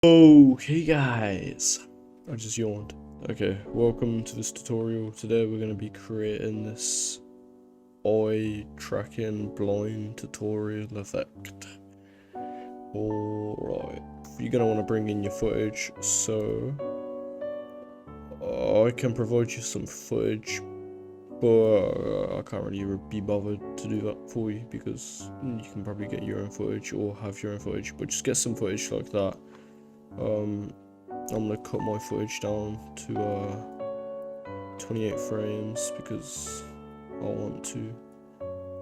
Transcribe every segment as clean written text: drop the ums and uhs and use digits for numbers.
Okay guys, I just yawned. Okay, welcome to this tutorial. Today we're going to be creating this eye tracking blind tutorial effect. Alright, you're going to want to bring in your footage, so I can provide you some footage, but I can't really be bothered to do that for you because you can probably get your own footage or have your own footage, but just get some footage like that. I'm gonna cut my footage down to 28 frames because I want to.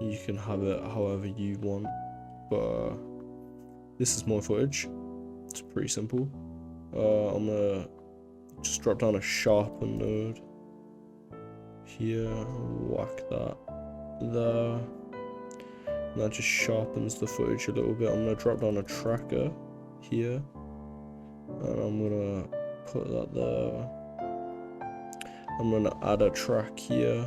You can have it however you want, but this is my footage. It's pretty simple. I'm gonna just drop down a sharpen node here, whack that there, and that just sharpens the footage a little bit. I'm gonna drop down a tracker here, and I'm gonna put that there. I'm gonna add a track here.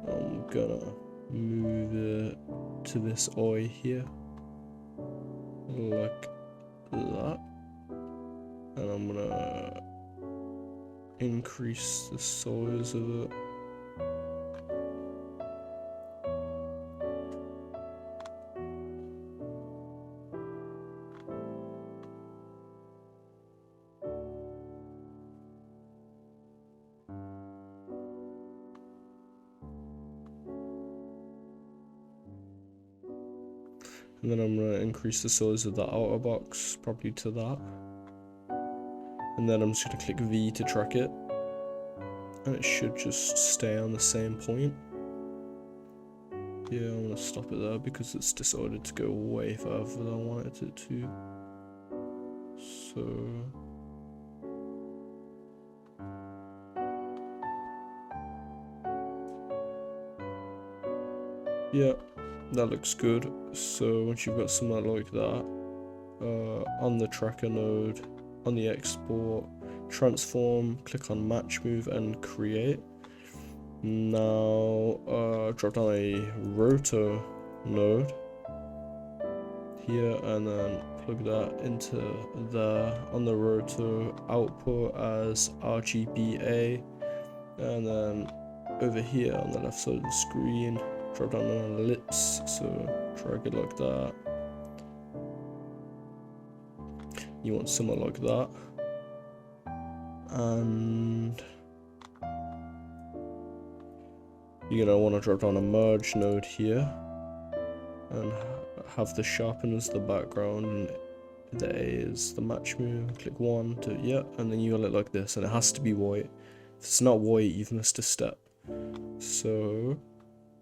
I'm gonna move it to this eye here, like that, and I'm gonna increase the size of it. And then I'm going to increase the size of the outer box, probably to that. And then I'm just going to click V to track it. And it should just stay on the same point. Yeah, I'm going to stop it there because it's decided to go way further than I wanted it to. So... yeah, that looks good. So once you've got something like that, on the tracker node, on the export, transform, click on match move and create. Now drop down a roto node here and then plug that into there. On the roto, output as RGBA, and then over here on the left side of the screen, drop down an ellipse, so drag it like that. You want something like that, and you're gonna want to drop down a merge node here and have the sharpen as the background and the A is the match move. Click 1 to yeah, and then you got it like this, and it has to be white. If it's not white, you've missed a step. So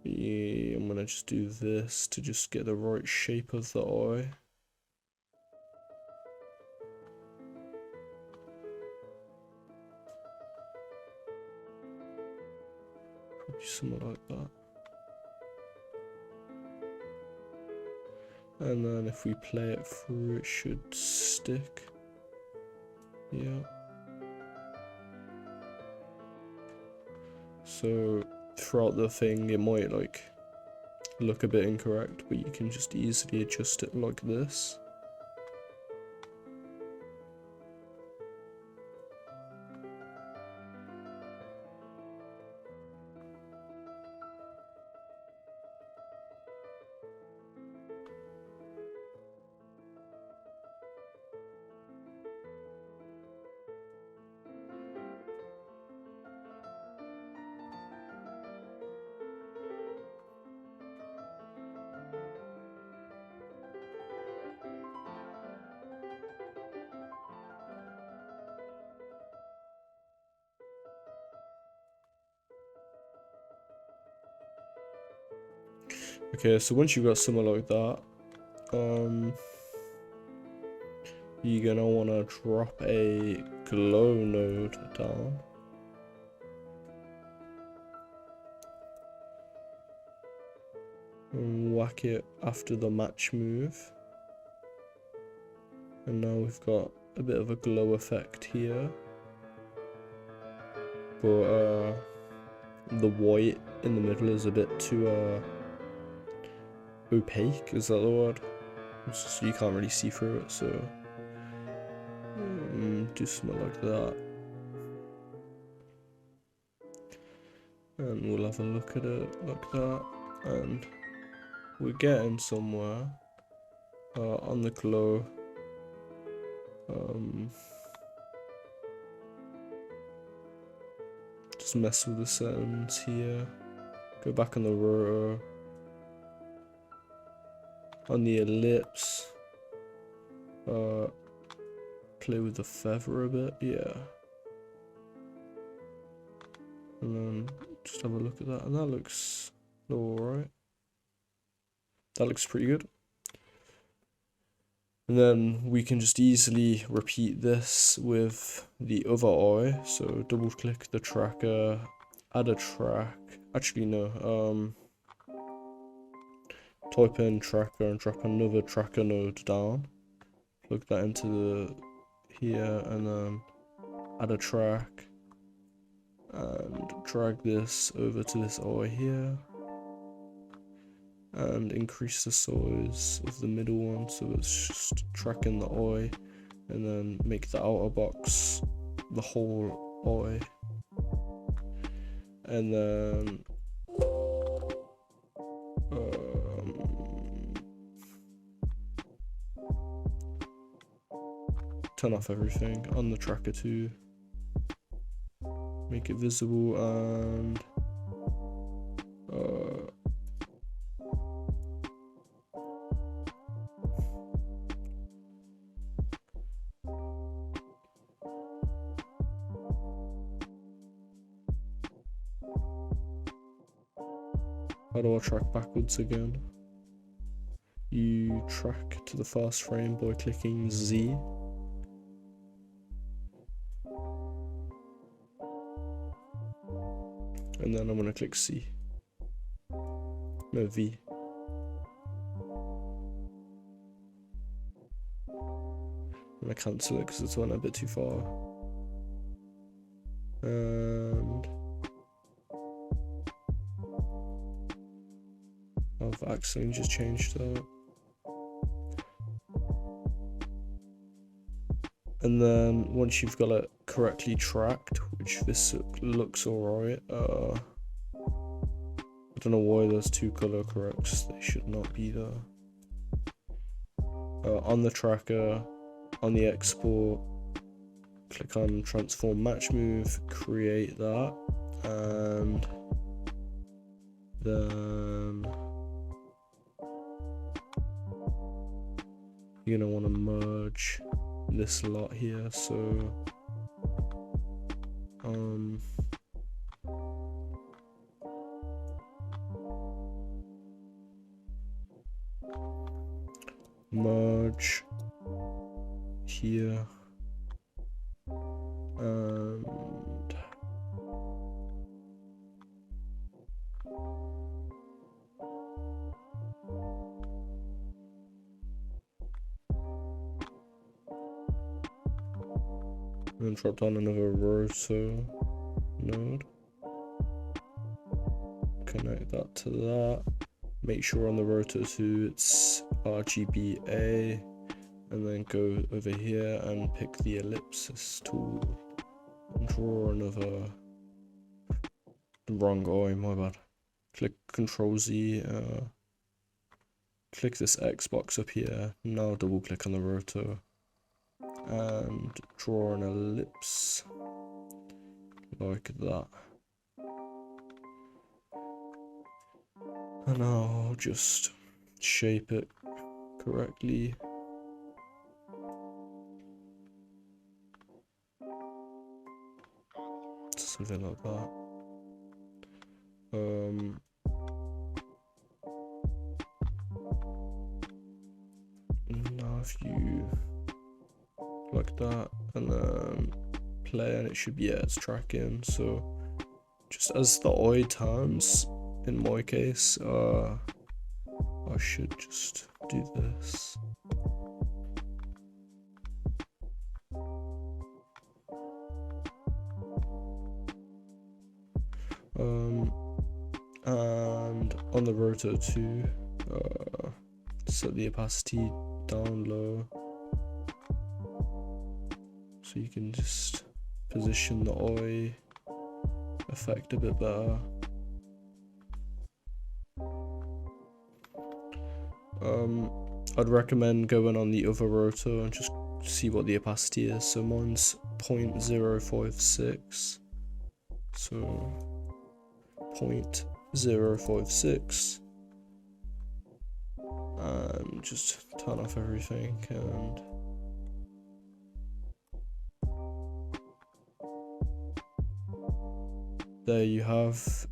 yeah, I'm gonna just do this to just get the right shape of the eye. Probably something like that. And then if we play it through, it should stick. Yeah. So throughout the thing, it might like look a bit incorrect, but you can just easily adjust it like this. Okay, so once you've got something like that, you're gonna wanna drop a glow node down. And whack it after the match move. And now we've got a bit of a glow effect here. But the white in the middle is a bit too opaque, is that the word? So you can't really see through it, so do something like that. And we'll have a look at it like that. And we're getting somewhere on the glow. Just mess with the settings here. Go back on the rotor. On the ellipse. Play with the feather a bit, yeah. And then just have a look at that, and that looks alright. That looks pretty good. And then we can just easily repeat this with the other eye. So double click the tracker, add a track. Actually no, type in tracker and drop another tracker node down. Plug that into the here and then add a track. And drag this over to this eye here. And increase the size of the middle one so it's just tracking the eye, and then make the outer box the whole eye, and then turn off everything on the tracker too, make it visible, and how do I track backwards again? You track to the first frame by clicking Z. And then I'm going to click C. No, V. I'm going to cancel it because it's went a bit too far. And I've accidentally just changed that. And then once you've got it correctly tracked, which this looks alright, I don't know why there's two color corrects, they should not be there. On the tracker, on the export, click on transform match move, create that, and then you're gonna want to merge this lot here, so merge here, and then drop down another roto node, connect that to that, make sure on the roto 2 it's RGBA, and then go over here and pick the ellipsis tool and draw another, the wrong eye, my bad. Click Ctrl Z, click this X box up here, now double click on the roto and draw an ellipse like that. And I'll just shape it correctly. Something like that. Now if you like that and then play, and it should be, yeah, it's tracking. So just as the eye turns, in my case, I should just do this. And on the roto 2, set the opacity down low, So you can just position the eye effect a bit better. I'd recommend going on the other rotor and just see what the opacity is. So mine's 0.056. So 0.056. And just turn off everything, and there you have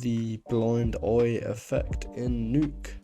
the blind eye effect in Nuke.